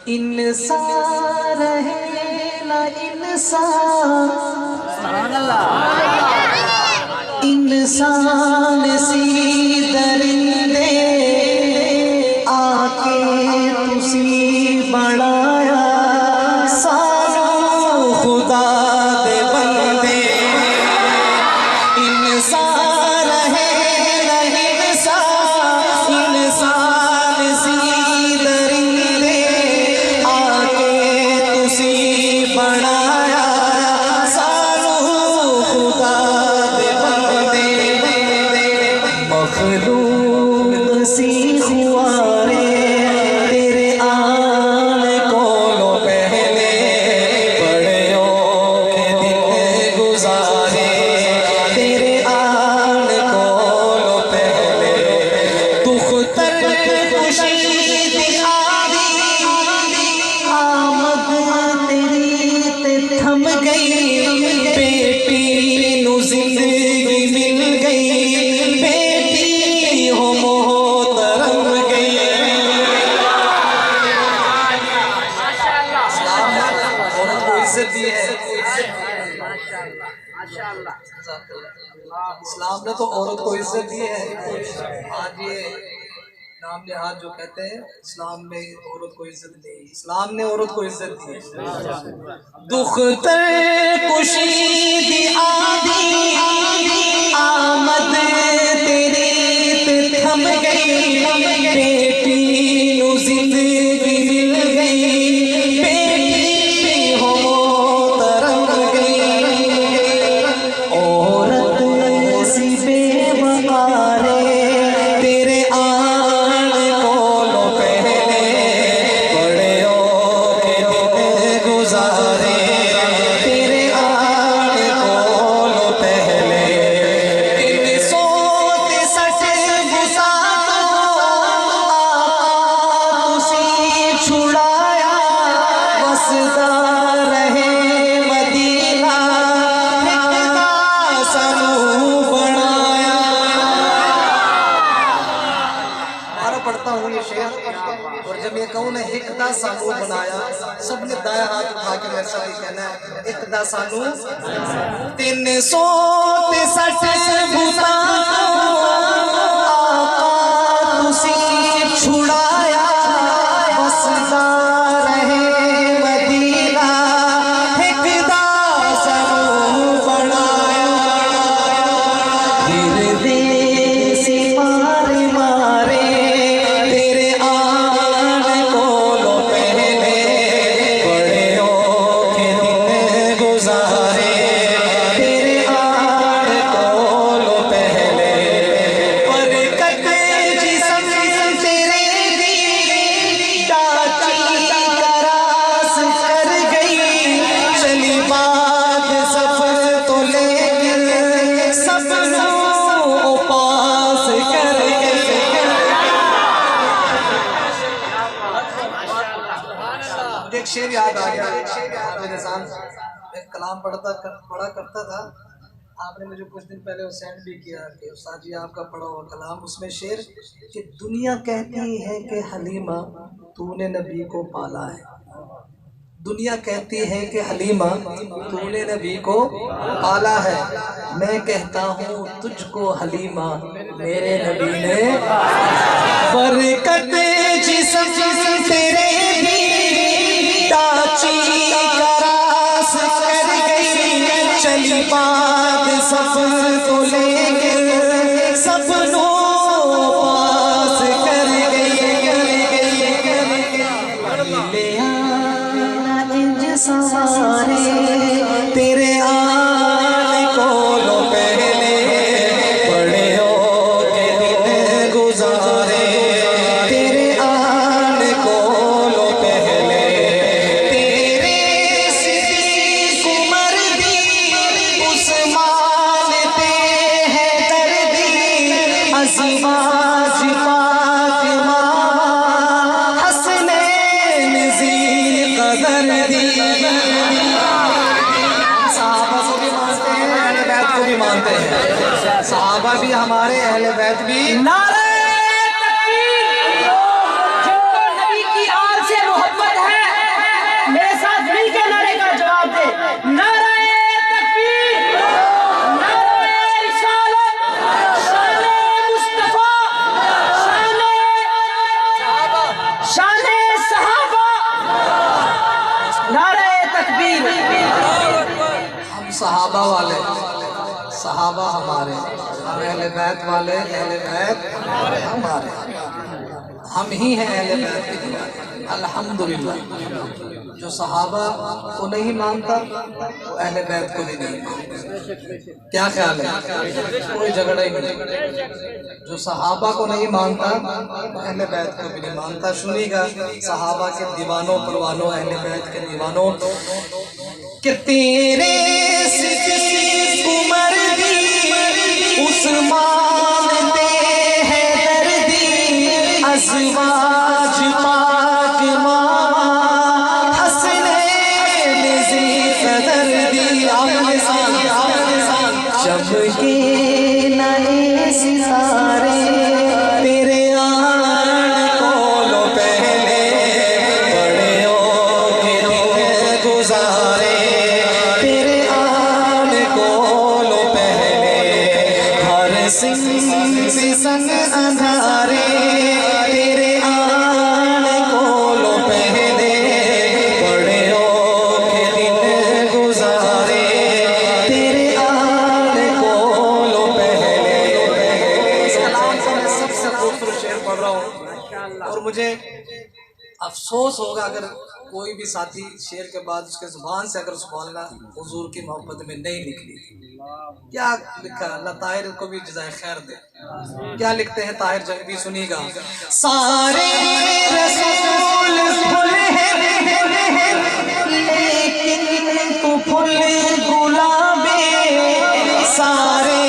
इंसान रहे ना इंसान, इंसान सी दरिंदे आके तुसी बनाया सानू खुदा दे बंदे। इंसान रहे ना इंसान, इंसान सी दरिंदे आके तुसी बनाया सानू खुदा दे बंदे। मखलूक सी खुआरे तेरे आने कोलों पहले बड़े औखे दिन गुजारे, तेरे आने कोलों पहले दुख्तर खुशी दी आदी आमद तेरी ते थम गई, बेटी नू जिंदगी मिल गई, बेटी हो मोहतरम गई। औरत को इज्जत दी है, इस्लाम ने तो औरत को इज्जत दी है। आज ये नाम निहाद जो कहते हैं इस्लाम में औरत को इज्जत नहीं, इस्लाम ने औरत को इज्जत दी है। दुख्तर खुशी दी आदी आमद तेरी ते थम गई, बेटी नू जिंदगी मिल गई, बेटी हो मोहतरम गई। औरत सी बेवकारे तेरे आने कोलों पहले बड़े औखे दिन गुजारे, तेरे आने कोलों पहले इन सोत सच गुसा तुसी छुड़ाया वसदा रहे मदीना, हिकदा सानू बनाया। मारा पढ़ता हूँ ये शेर, और जब ये कहूँ ना हिकदा सानू बनाया, सबने दाया हाथ उठा के मेरे साथ ये कहना है हिकदा सानू। 360 भूता तुसी छुड़ाया वसदा रहे मदीना, हिकदा सानू बनाया। गिरदे मारे मारे तेरे आने कोलों पहले बड़े औखे दिन गुजारे, तेरे आने कोलों पहले बरकत जिस्म तेरे दी डाची करास कर गई, चली बात सफर तो लेकर सपनों पास कर गई। मुझे एक शेर याद आ गया, हाफिज निज़ाम एक कलाम पढ़ा करता था, आपने मुझे कुछ दिन पहले वो सेंड भी किया कि उस्ताद जी आपका पढ़ा हुआ कलाम, उसमें शेर कि दुनिया कहती है कि हलीमा तूने नबी को पाला है, दुनिया कहती है कि हलीमा तूने नबी को पाला है, मैं कहता हूँ तुझको हलीमा मेरे नबी ने। बरकत जिस्म तेरे भी डाची करास कर गई, चली बात सफर को लेकर सपनों पास कर गई। ले आना इंज सवारे तेरे आने कोलों पहले बड़े औखे दिन गुजारे, तेरे आने कोलों पहले तेरे सिद्दीक़ उमर दी उस्मान ते है दर्दी, अज़वाज पाक मामा हसनैन ज़ी कदर दी। सहाबा को भी मानते हैं, अहले बैत को भी मानते हैं, सहाबा भी हमारे, अहले बैत भी। नारे तकबीर, जिनको शाने सहाबा, नारे तकबीर। हम सहाबा वाले, सहाबा हमारे, हम अहले बैत वाले, अहले बैत हमारे, हम ही हैं अहले बैत के दीवाने अल्हम्दुलिल्लाह। जो सहाबा को नहीं मानता वो अहले बैत को भी नहीं मानता। क्या ख्याल है? कोई झगड़ा ही नहीं। जो सहाबा को नहीं मानता वो अहले बैत को भी नहीं मानता। सुनिएगा सहाबा के दीवानों परवानों, अहले बैत के दीवानों, कि तेरे उमर दी उस्मान दे है दर्दी अज़वाज पाक मामा हसनैन ज़िक़दर दी आमने साल चमके नए सितारे तेरे आन कोलो पहले बड़े के दिन गुजारे तेरे आन कोलो पहले हर सिंह से संग अंधारे तेरे आन कोलो पहले बड़े के दिन गुजारे तेरे आन कोलो पहले। इस कलाम से मैं सबसे खूबसूरत शेर पढ़ रहा हूँ और मुझे अफसोस होगा अगर कोई भी साथी शेर के बाद उसके जुबान से अगर सुभान हुजूर की मोहब्बत में नहीं निकली। क्या लिखा? अल्लाह ताहिर को भी जज़ाए खैर दे। क्या लिखते हैं ताहिर जंगवी, सुनिएगा। सारे रसूल फूल हैं लेकिन तू फूल गुलाबे, सारे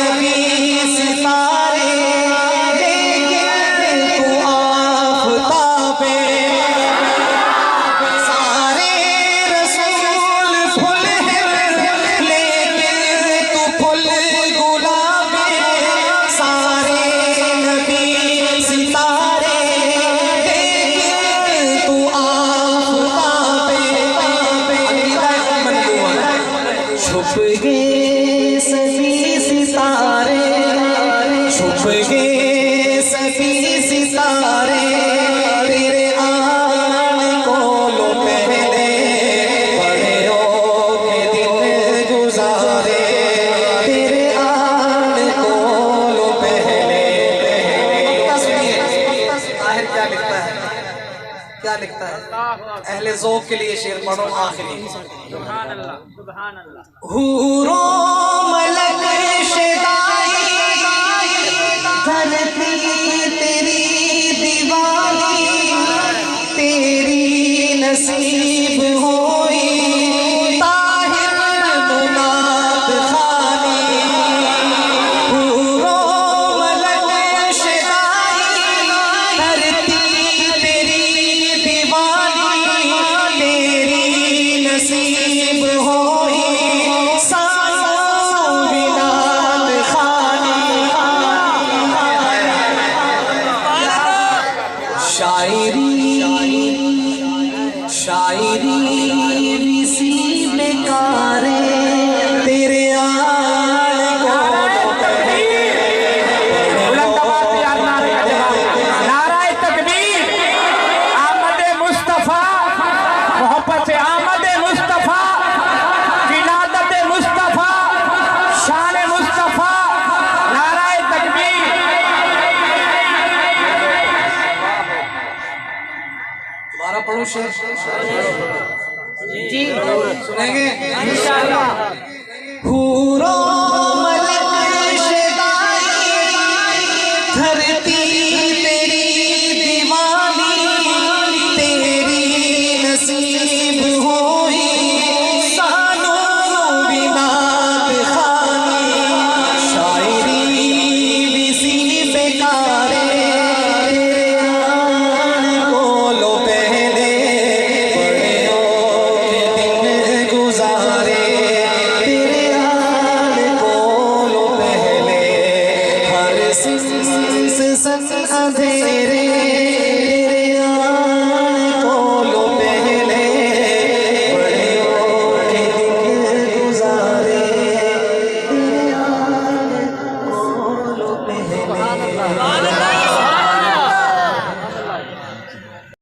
नबी सितारे लेकिन तू आफ़ताबे, सारे रसूल फूल हैं लेकिन तू फूल गुलाबे, सारे नबी सितारे लेकिन तू आफ़ताबे। छुप गए सभी सितारे, छुप गए सभी सितारे तेरे आन कोलो पहले बड़े के दिन गुजारे तेरे आन कोलो पहले। ताहिर क्या लिखता है? क्या लिखता है? अहले ज़ौक़ के लिए शेर पढ़ो आखिरी। सुभान अल्लाह, सुभान अल्लाह। हूरो मलक शिदाई धरती तेरी दीवानी तेरी नसीब होई ताहिर मुनाद खानी। हूरो मलक शिदाई धरती तेरी दीवानी तेरी नसीब होई सालों बिलाद खानी। शायरी शायरी इसी बेकारे तेरे आन को नाराए तकबीर। आमद मुस्तफा, मोहब्बत से आमद मुस्तफा, विलादत मुस्तफा, शान मुस्तफा, नाराए तकबीर। दोबारा पढ़ो शेर। जी सुनेंगे इंशाअल्लाह। हूरो मलक शिदाई धरती तेरी दीवानी तेरी नसीब होई सालों बिलाद खानी। शायरी इसी बेकारे तेरे आन कोलो पहले बड़े के दिन गुजारे तेरे आन कोलो पहले हर सिंह संग अंधेरे तेरे आन कोलो पहले बड़े के दिन गुजारे तेरे आन कोलो पहले।